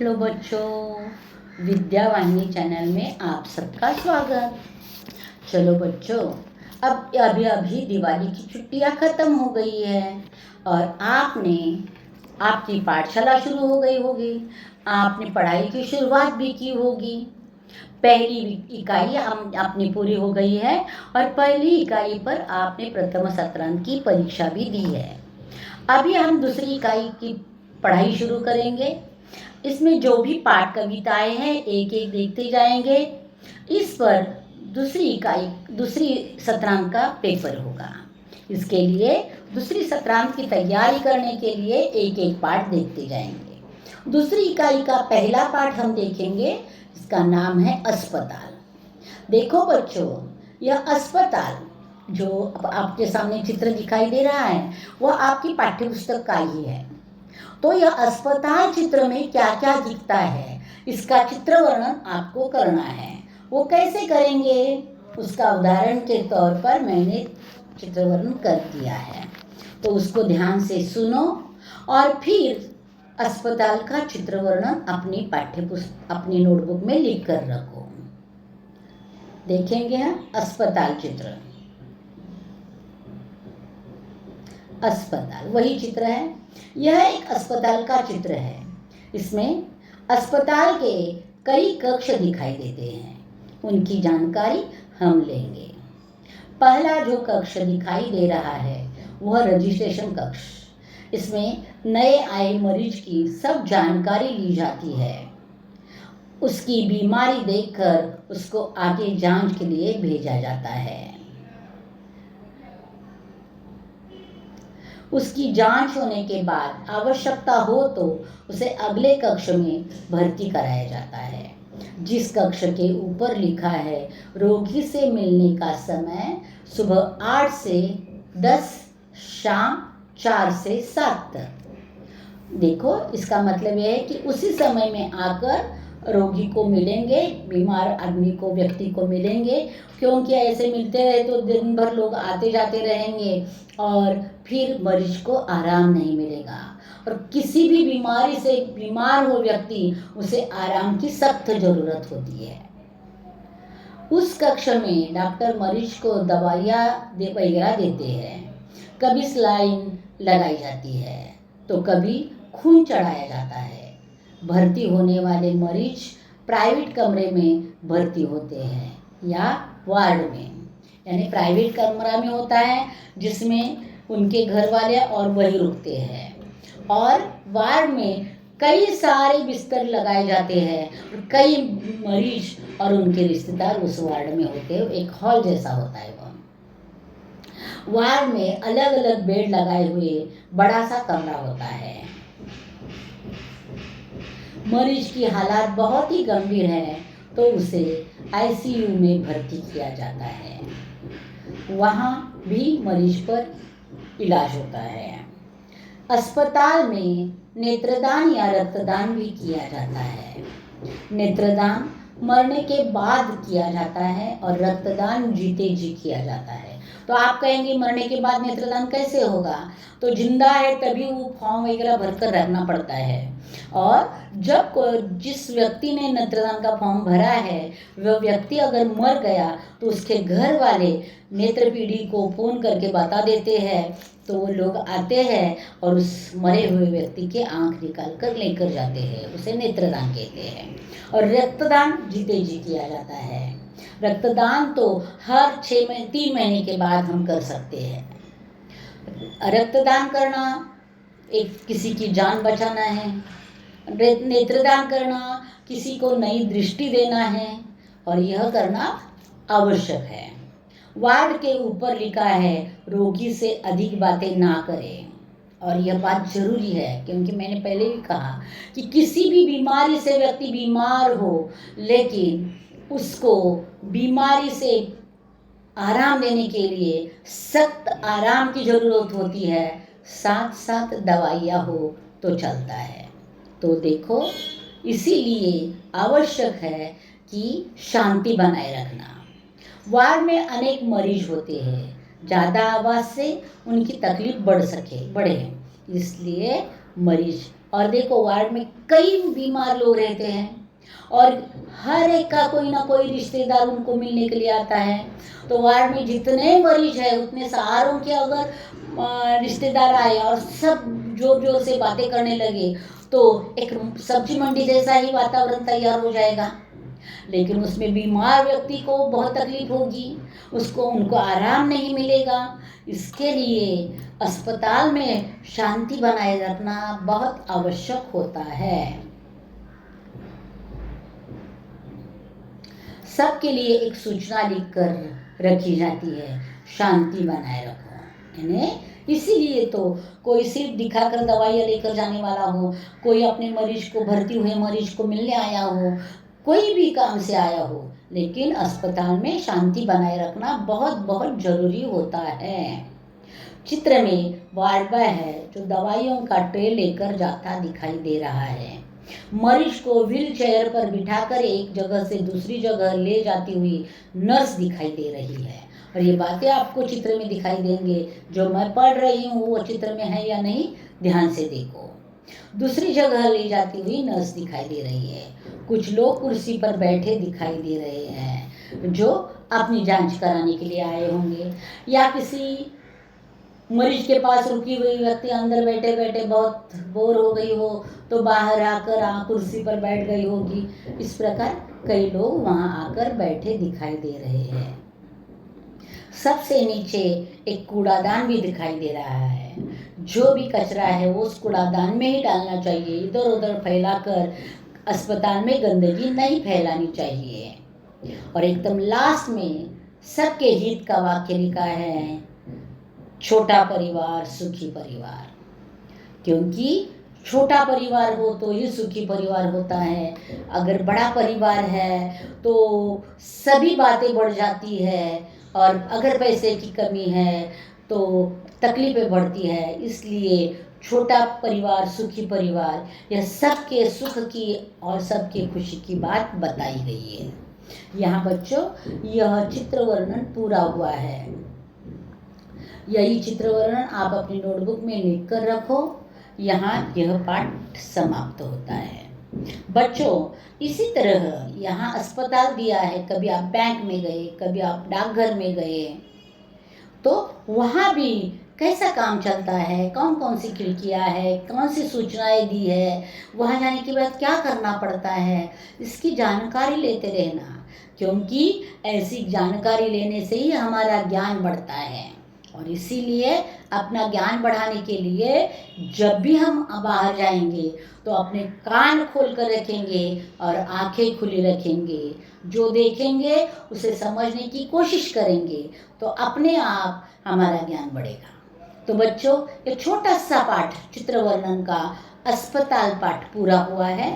Hello बच्चों, विद्या वाहिनी channel में आप सबका स्वागत। चलो बच्चों, अब अभी अभी दिवाली की छुट्टियां ख़त्म हो गई है और आपकी पाठशाला शुरू हो गई होगी। आपने पढ़ाई की शुरुआत भी की होगी। पहली इकाई हम अपनी पूरी हो गई है और पहली इकाई पर आपने प्रथम सत्रांत की परीक्षा भी दी है। अभी हम दूसरी इकाई की पढ़ाई शुरू करेंगे। इसमें जो भी पाठ कविताएं हैं एक एक देखते जाएंगे। इस पर दूसरी सत्रांत का पेपर होगा। इसके लिए दूसरी सत्रांत की तैयारी करने के लिए एक एक पाठ देखते जाएंगे। दूसरी इकाई का पहला पाठ हम देखेंगे। इसका नाम है अस्पताल। देखो बच्चों, यह अस्पताल जो आपके सामने चित्र दिखाई दे रहा है वह आपकी पाठ्यपुस्तक का ही है। तो यह अस्पताल चित्र में क्या क्या दिखता है, इसका चित्र वर्णन आपको करना है। वो कैसे करेंगे, उसका उदाहरण के तौर पर मैंने चित्र वर्णन कर दिया है, तो उसको ध्यान से सुनो और फिर अस्पताल का चित्र वर्णन अपनी नोटबुक में लिख कर रखो। देखेंगे हम अस्पताल चित्र। अस्पताल वही चित्र है। यह एक अस्पताल का चित्र है। इसमें अस्पताल के कई कक्ष दिखाई देते हैं, उनकी जानकारी हम लेंगे। पहला जो कक्ष दिखाई दे रहा है वह रजिस्ट्रेशन कक्ष। इसमें नए आए मरीज की सब जानकारी ली जाती है। उसकी बीमारी देखकर उसको आगे जांच के लिए भेजा जाता है। उसकी जांच होने के बाद आवश्यकता हो तो उसे अगले कक्ष में भर्ती कराया जाता है, जिस कक्ष के ऊपर लिखा है रोगी से मिलने का समय सुबह 8 से 10, शाम 4 से 7 तक। देखो, इसका मतलब यह है कि उसी समय में आकर रोगी को मिलेंगे, बीमार आदमी को, व्यक्ति को मिलेंगे, क्योंकि ऐसे मिलते रहे तो दिन भर लोग आते जाते रहेंगे और फिर मरीज को आराम नहीं मिलेगा। और किसी भी बीमारी से बीमार हो व्यक्ति, उसे आराम की सख्त ज़रूरत होती है। उस कक्ष में डॉक्टर मरीज को दवाइयाँ वगैरह देते हैं। कभी सलाइन लगाई जाती है तो कभी खून चढ़ाया जाता है। भर्ती होने वाले मरीज प्राइवेट कमरे में भर्ती होते हैं या वार्ड में, यानी प्राइवेट कमरा में होता है जिसमें उनके घर वाले और वही रुकते हैं। और वार्ड में कई सारे बिस्तर लगाए जाते हैं और कई मरीज और उनके रिश्तेदार उस वार्ड में होते हैं। एक हॉल जैसा होता है वह। वार्ड में अलग अलग बेड लगाए हुए बड़ा सा कमरा होता है। मरीज की हालत बहुत ही गंभीर है तो उसे आईसीयू में भर्ती किया जाता है। वहाँ भी मरीज पर इलाज होता है। अस्पताल में नेत्रदान या रक्तदान भी किया जाता है। नेत्रदान मरने के बाद किया जाता है और रक्तदान जीते जी किया जाता है। तो आप कहेंगे मरने के बाद नेत्रदान कैसे होगा? तो जिंदा है तभी वो फॉर्म वगैरह भरकर रखना पड़ता है। और जब जिस व्यक्ति ने नेत्रदान का फॉर्म भरा है वह व्यक्ति अगर मर गया तो उसके घर वाले नेत्र पीढ़ी को फ़ोन करके बता देते हैं, तो वो लोग आते हैं और उस मरे हुए व्यक्ति के आँख निकाल कर लेकर जाते हैं। उसे नेत्रदान कहते हैं। और रक्तदान जीते जी किया जाता है। रक्तदान तो हर 3 महीने के बाद हम कर सकते हैं। रक्तदान करना एक किसी की जान बचाना है। नेत्रदान करना किसी को नई दृष्टि देना है और यह करना आवश्यक है। वार्ड के ऊपर लिखा है रोगी से अधिक बातें ना करें। और यह बात जरूरी है क्योंकि मैंने पहले भी कहा कि किसी भी बीमारी से व्यक्ति बीमार हो, लेकिन उसको बीमारी से आराम देने के लिए सख्त आराम की ज़रूरत होती है, साथ साथ दवाइयाँ हो तो चलता है। तो देखो, इसीलिए आवश्यक है कि शांति बनाए रखना। वार्ड में अनेक मरीज होते हैं, ज़्यादा आवाज़ से उनकी तकलीफ बढ़े, इसलिए मरीज और देखो वार्ड में कई बीमार लोग रहते हैं और हर एक का कोई ना कोई रिश्तेदार उनको मिलने के लिए आता है। तो वार्ड में जितने मरीज है उतने सारों के अगर रिश्तेदार आए और सब जोर जोर से बातें करने लगे तो एक सब्जी मंडी जैसा ही वातावरण तैयार हो जाएगा। लेकिन उसमें बीमार व्यक्ति को बहुत तकलीफ होगी, उनको आराम नहीं मिलेगा। इसके लिए अस्पताल में शांति बनाए रखना बहुत आवश्यक होता है। सबके लिए एक सूचना लिखकर रखी जाती है, शांति बनाए रखो। यानी इसीलिए तो कोई सिर्फ दिखाकर दवाइयाँ लेकर जाने वाला हो, कोई अपने मरीज को भर्ती हुए मरीज को मिलने आया हो, कोई भी काम से आया हो, लेकिन अस्पताल में शांति बनाए रखना बहुत बहुत जरूरी होता है। चित्र में वार्ड बॉय है जो दवाइयों का ट्रे लेकर जाता दिखाई दे रहा है। मरीज को व्हील चेयर पर बिठाकर एक जगह से दूसरी जगह ले जाती हुई नर्स दिखाई दे रही है। और ये बातें आपको चित्र में दिखाई देंगे, जो मैं पढ़ रही हूँ वो चित्र में है या नहीं, ध्यान से देखो। दूसरी जगह ले जाती हुई नर्स दिखाई दे रही है। कुछ लोग कुर्सी पर बैठे दिखाई दे रहे हैं जो अपनी जांच कराने के लिए आए होंगे, या किसी मरीज के पास रुकी हुई व्यक्ति अंदर बैठे बैठे बहुत बोर हो गई हो तो बाहर आकर कुर्सी पर बैठ गई होगी। इस प्रकार कई लोग वहां आकर बैठे दिखाई दे रहे हैं। सबसे नीचे एक कूड़ादान भी दिखाई दे रहा है। जो भी कचरा है वो उस कूड़ादान में ही डालना चाहिए, इधर उधर फैलाकर अस्पताल में गंदगी नहीं फैलानी चाहिए। और एकदम लास्ट में सबके हित का वाक्य लिखा है, छोटा परिवार सुखी परिवार। क्योंकि छोटा परिवार हो तो ही सुखी परिवार होता है। अगर बड़ा परिवार है तो सभी बातें बढ़ जाती है, और अगर पैसे की कमी है तो तकलीफें बढ़ती है। इसलिए छोटा परिवार सुखी परिवार, यह सबके सुख की और सबके खुशी की बात बताई गई है। यहाँ बच्चों यह चित्र वर्णन पूरा हुआ है। यही चित्र वर्णन आप अपनी नोटबुक में लिख कर रखो। यहाँ यह पाठ समाप्त होता है। बच्चों इसी तरह यहाँ अस्पताल दिया है, कभी आप बैंक में गए, कभी आप डाकघर में गए, तो वहाँ भी कैसा काम चलता है, कौन कौन सी खिड़कियाँ है, कौन सी सूचनाएं दी है, वहाँ जाने के बाद क्या करना पड़ता है, इसकी जानकारी लेते रहना। क्योंकि ऐसी जानकारी लेने से ही हमारा ज्ञान बढ़ता है। और इसीलिए अपना ज्ञान बढ़ाने के लिए जब भी हम बाहर जाएंगे तो अपने कान खोल कर रखेंगे और आंखें खुली रखेंगे। जो देखेंगे उसे समझने की कोशिश करेंगे तो अपने आप हमारा ज्ञान बढ़ेगा। तो बच्चों एक छोटा सा पाठ चित्र वर्णन का अस्पताल पाठ पूरा हुआ है।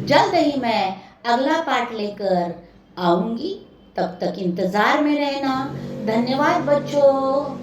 जल्द ही मैं अगला पाठ लेकर आऊँगी, तब तक इंतज़ार में रहना। धन्यवाद बच्चों।